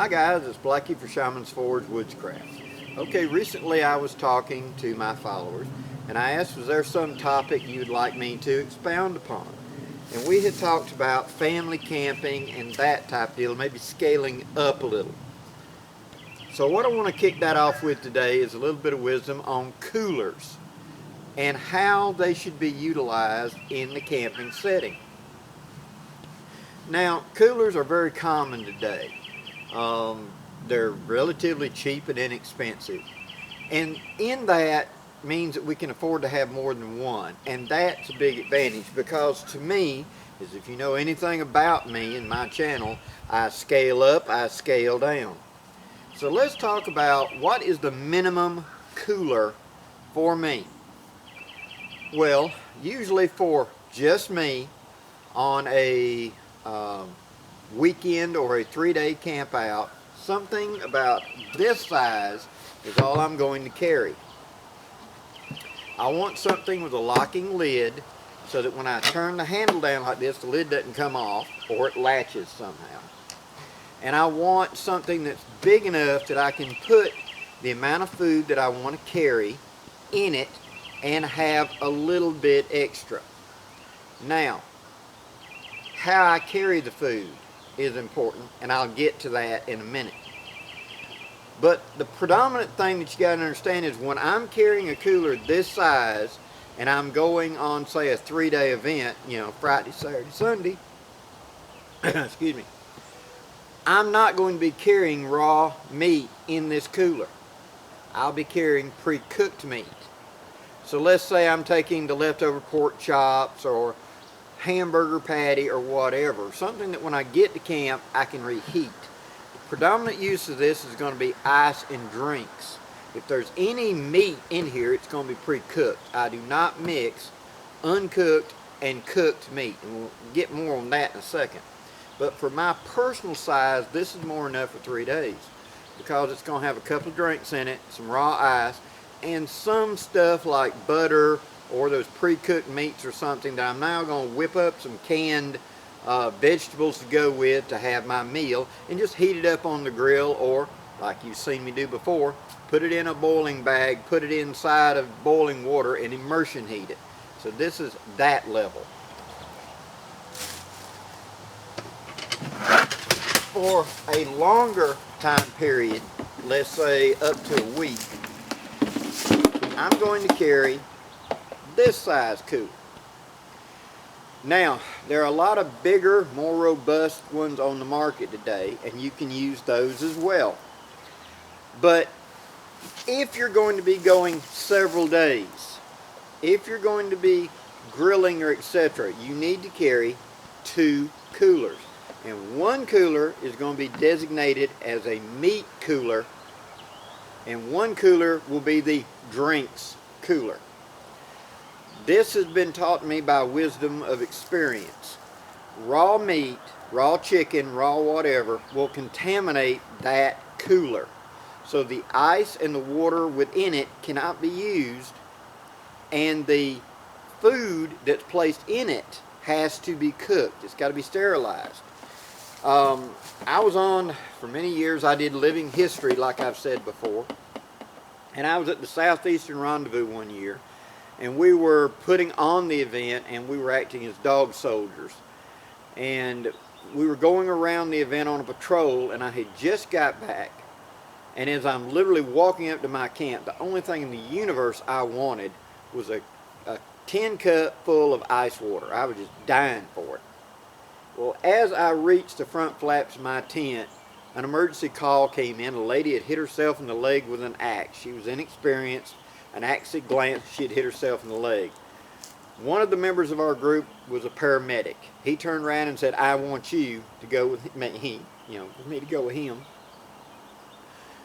Hi guys, it's Blackie for Shaman's Forge Bushcraft. Okay, recently I was talking to my followers and I asked, was there some topic you'd like me to expound upon? And we had talked about family camping and that type of deal, maybe scaling up a little. So what I want to kick that off with today is a little bit of wisdom on coolers and how they should be utilized in the camping setting. Now, coolers are very common today. They're relatively cheap and inexpensive, and in that means that we can afford to have more than one, and that's a big advantage, because to me, as if you know anything about me and my channel, I scale up, I scale down. So let's talk about what is the minimum cooler for me. Well, usually for just me on a weekend or a 3-day camp out, something about this size is all I'm going to carry. I want something with a locking lid so that when I turn the handle down like this, the lid doesn't come off or it latches somehow. And I want something that's big enough that I can put the amount of food that I want to carry in it and have a little bit extra. Now, how I carry the food is important, and I'll get to that in a minute. But the predominant thing that you got to understand is when I'm carrying a cooler this size and I'm going on, say, a 3-day event, you know, Friday, Saturday, Sunday, excuse me, I'm not going to be carrying raw meat in this cooler. I'll be carrying pre-cooked meat. So let's say I'm taking the leftover pork chops or hamburger patty or whatever, something that when I get to camp I can reheat. The predominant use of this is going to be ice and drinks. If there's any meat in here, it's going to be pre-cooked. I do not mix uncooked and cooked meat, and we'll get more on that in a second. But for my personal size, this is more enough for 3 days, because it's going to have a couple of drinks in it, some raw ice, and some stuff like butter or those pre-cooked meats or something that I'm now going to whip up some canned vegetables to go with to have my meal, and just heat it up on the grill, or like you've seen me do before, put it in a boiling bag, put it inside of boiling water and immersion heat it. So this is that level. For a longer time period, let's say up to a week, I'm going to carry this size cooler. Now, there are a lot of bigger, more robust ones on the market today, and you can use those as well. But if you're going to be going several days, if you're going to be grilling or etc., you need to carry 2 coolers. And one cooler is going to be designated as a meat cooler, and one cooler will be the drinks cooler. This has been taught me by wisdom of experience. Raw meat, raw chicken, raw whatever will contaminate that cooler. So the ice and the water within it cannot be used, and the food that's placed in it has to be cooked. It's got to be sterilized. I was on, for many years, I did living history like I've said before, and I was at the Southeastern Rendezvous one year, and we were putting on the event, and we were acting as dog soldiers, and we were going around the event on a patrol, and I had just got back, and as I'm literally walking up to my camp, the only thing in the universe I wanted was a tin cup full of ice water. I was just dying for it. Well, as I reached the front flaps of my tent, an emergency call came in. A lady had hit herself in the leg with an axe. She was inexperienced. An axe had glanced, she had hit herself in the leg. One of the members of our group was a paramedic. He turned around and said, I want you to go with me, with me to go with him.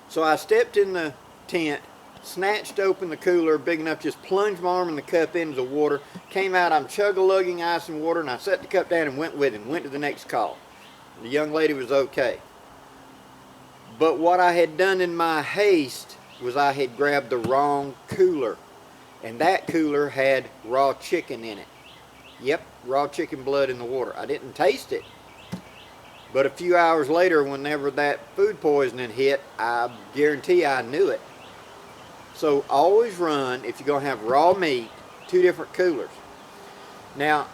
So I stepped in the tent, snatched open the cooler big enough, just plunged my arm in the cup into the water, came out, I'm chug-a-lugging ice and water, and I set the cup down and went with him, went to the next call. The young lady was okay. But what I had done in my haste was I had grabbed the wrong cooler, and that cooler had raw chicken in it. Yep, raw chicken blood in the water. I didn't taste it, But a few hours later, whenever that food poisoning hit, I guarantee I knew it. So always run, if you're going to have raw meat, 2 different coolers. Now,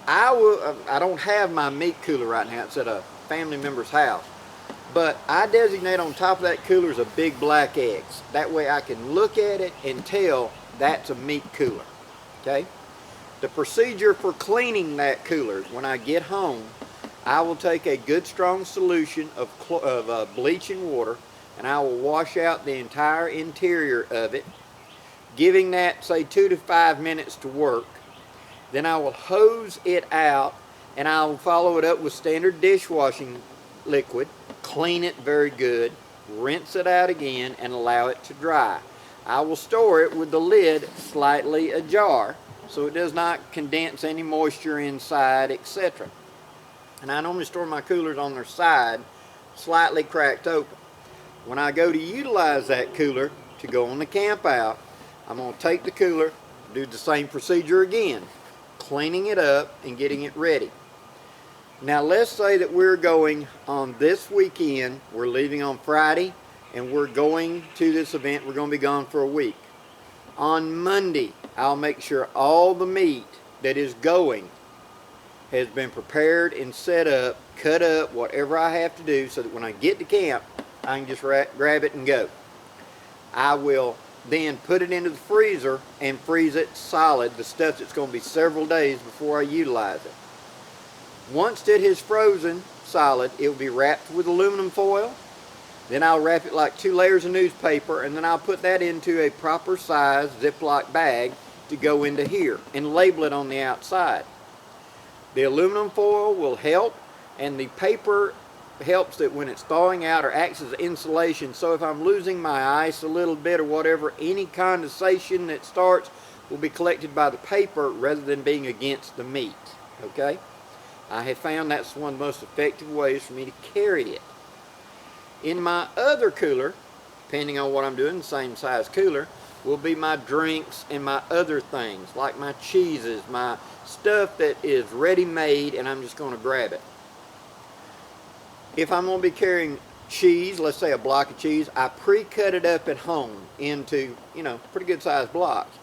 I don't have my meat cooler right now. It's at a family member's house. But I designate on top of that cooler is a big black X. That way I can look at it and tell that's a meat cooler. Okay? The procedure for cleaning that cooler, when I get home, I will take a good strong solution of bleaching water, and I will wash out the entire interior of it, giving that, say, 2 to 5 minutes to work. Then I will hose it out, and I will follow it up with standard dishwashing liquid, clean it very good, rinse it out again, and allow it to dry. I will store it with the lid slightly ajar so it does not condense any moisture inside, etc. And I normally store my coolers on their side, slightly cracked open. When I go to utilize that cooler to go on the camp out, I'm going to take the cooler, do the same procedure again, cleaning it up and getting it ready. Now let's say that we're going on this weekend, we're leaving on Friday, and we're going to this event, we're going to be gone for a week. On Monday, I'll make sure all the meat that is going has been prepared and set up, cut up, whatever I have to do, so that when I get to camp, I can just grab it and go. I will then put it into the freezer and freeze it solid, the stuff that's going to be several days before I utilize it. Once it is frozen solid, it will be wrapped with aluminum foil. Then I'll wrap it like 2 layers of newspaper, and then I'll put that into a proper size Ziploc bag to go into here and label it on the outside. The aluminum foil will help, and the paper helps that when it's thawing out or acts as insulation. So if I'm losing my ice a little bit or whatever, any condensation that starts will be collected by the paper rather than being against the meat. Okay? I have found that's one of the most effective ways for me to carry it. In my other cooler, depending on what I'm doing, the same size cooler, will be my drinks and my other things, like my cheeses, my stuff that is ready-made, and I'm just going to grab it. If I'm going to be carrying cheese, let's say a block of cheese, I pre-cut it up at home into, pretty good sized blocks.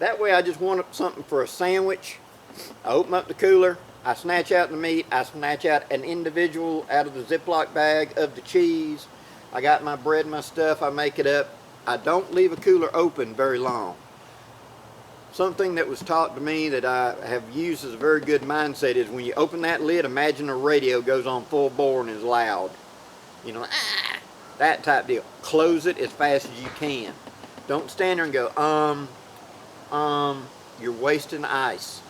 That way I just want something for a sandwich. I open up the cooler, I snatch out the meat, I snatch out an individual out of the Ziploc bag of the cheese. I got my bread and my stuff, I make it up. I don't leave a cooler open very long. Something that was taught to me that I have used as a very good mindset is when you open that lid, imagine a radio goes on full bore and is loud. That type deal. Close it as fast as you can. Don't stand there and go, you're wasting ice.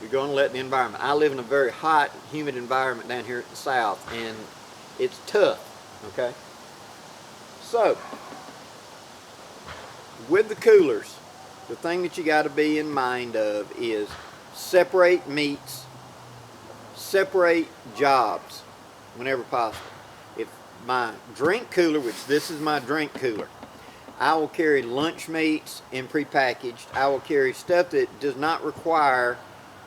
You're going to let the environment. I live in a very hot, humid environment down here at the south, and it's tough, okay? So, with the coolers, the thing that you got to be in mind of is separate meats, separate jobs whenever possible. If my drink cooler, which this is my drink cooler, I will carry lunch meats and prepackaged. I will carry stuff that does not require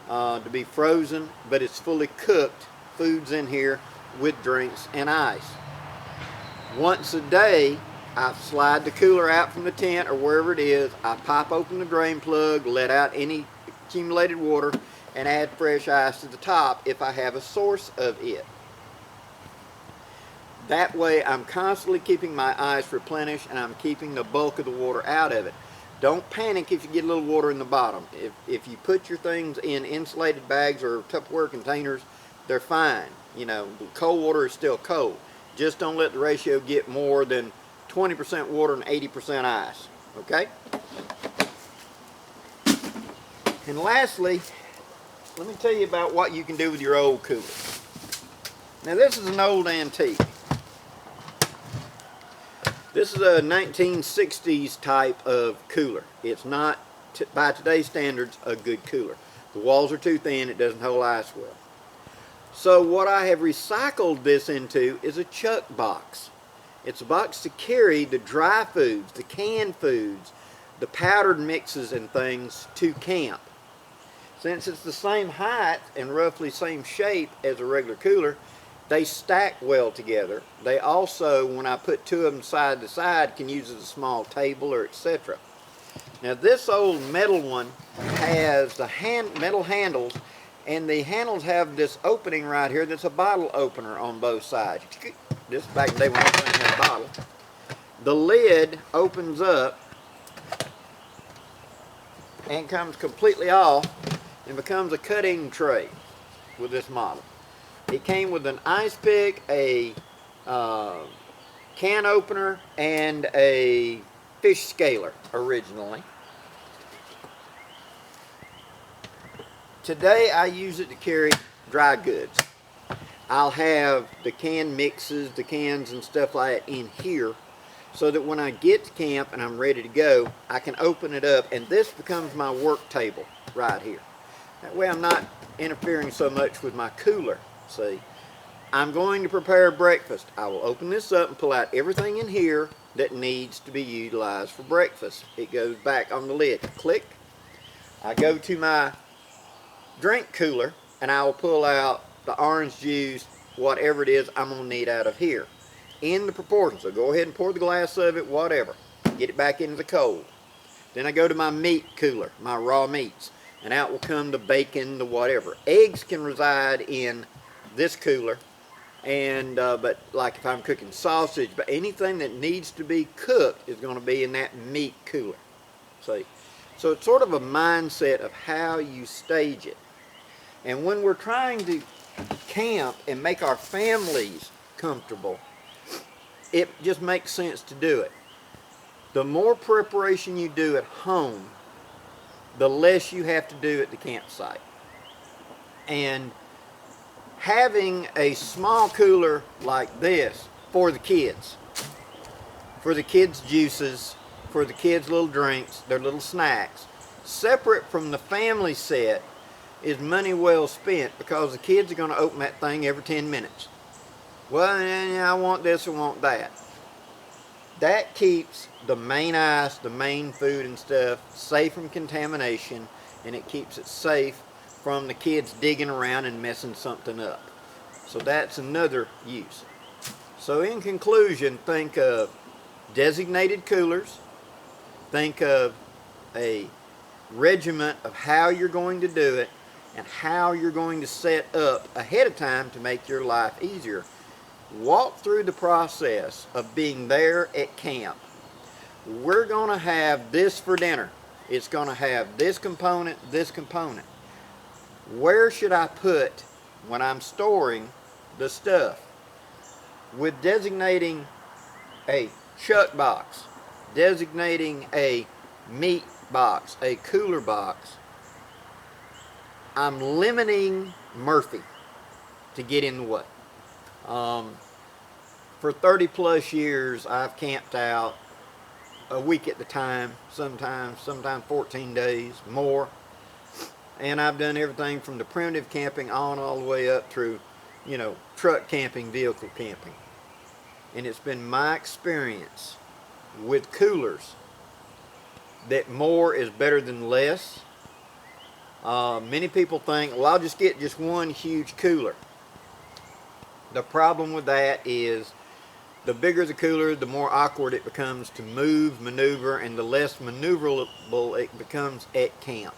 to be frozen, but it's fully cooked foods in here with drinks and ice. Once a day, I slide the cooler out from the tent or wherever it is. I pop open the drain plug, let out any accumulated water, and add fresh ice to the top if I have a source of it. That way I'm constantly keeping my ice replenished, and I'm keeping the bulk of the water out of it. Don't panic if you get a little water in the bottom. If you put your things in insulated bags or Tupperware containers, they're fine. Cold water is still cold. Just don't let the ratio get more than 20% water and 80% ice. Okay? And lastly, let me tell you about what you can do with your old cooler. Now this is an old antique. This is a 1960s type of cooler. It's not, by today's standards, a good cooler. The walls are too thin, it doesn't hold ice well. So what I have recycled this into is a chuck box. It's a box to carry the dry foods, the canned foods, the powdered mixes and things to camp. Since it's the same height and roughly same shape as a regular cooler, They stack well together. They also, when I put two of them side to side, can use as a small table or etc. Now this old metal one has the metal handles, and the handles have this opening right here that's a bottle opener on both sides. This back in the day when everything had a bottle. The lid opens up and comes completely off and becomes a cutting tray with this model. It came with an ice pick, a can opener, and a fish scaler originally. Today I use it to carry dry goods. I'll have the can mixes, the cans and stuff like that in here, so that when I get to camp and I'm ready to go, I can open it up, and this becomes my work table right here. That way I'm not interfering so much with my cooler. See, I'm going to prepare breakfast. I will open this up and pull out everything in here that needs to be utilized for breakfast. It goes back on the lid. Click. I go to my drink cooler and I will pull out the orange juice, whatever it is I'm going to need out of here, in the proportion. So go ahead and pour the glass of it, whatever. Get it back into the cold. Then I go to my meat cooler, my raw meats, and out will come the bacon, the whatever. Eggs can reside in this cooler, and but like if I'm cooking sausage, but anything that needs to be cooked is going to be in that meat cooler. See, so it's sort of a mindset of how you stage it. And when we're trying to camp and make our families comfortable, it just makes sense to do it. The more preparation you do at home, the less you have to do at the campsite. And having a small cooler like this for the kids juices, for the kids little drinks, their little snacks, separate from the family set, is money well spent, because the kids are going to open that thing every 10 minutes. Well, I want this, I want that. That keeps the main ice, the main food and stuff safe from contamination, and it keeps it safe from the kids digging around and messing something up. So that's another use. So in conclusion, think of designated coolers, think of a regiment of how you're going to do it and how you're going to set up ahead of time to make your life easier. Walk through the process of being there at camp. We're going to have this for dinner. It's going to have this component, this component. Where should I put when I'm storing the stuff? With designating a chuck box, designating a meat box, a cooler box, I'm limiting Murphy to get in the way. For 30 plus years, I've camped out a week at the time, sometimes 14 days, more. And I've done everything from the primitive camping on all the way up through, you know, truck camping, vehicle camping. And it's been my experience with coolers that more is better than less. Many people think, well, I'll just get just one huge cooler. The problem with that is the bigger the cooler, the more awkward it becomes to move, maneuver, and the less maneuverable it becomes at camp.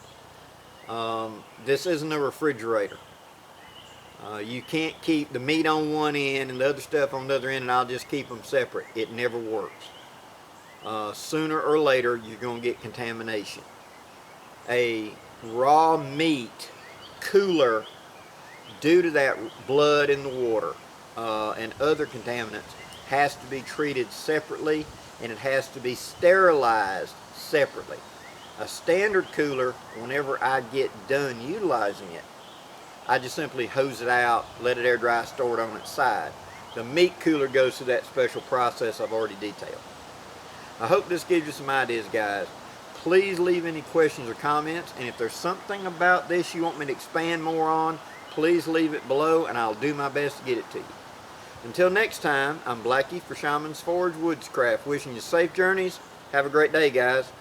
This isn't a refrigerator. You can't keep the meat on one end and the other stuff on the other end, and I'll just keep them separate. It never works. Sooner or later, you're going to get contamination. A raw meat cooler, due to that blood in the water and other contaminants, has to be treated separately, and it has to be sterilized separately. A standard cooler, whenever I get done utilizing it, I just simply hose it out, let it air dry, store it on its side. The meat cooler goes through that special process I've already detailed. I hope this gives you some ideas, guys. Please leave any questions or comments, and if there's something about this you want me to expand more on, please leave it below and I'll do my best to get it to you. Until next time, I'm Blackie for Shaman's Forge Woodscraft, wishing you safe journeys. Have a great day, guys.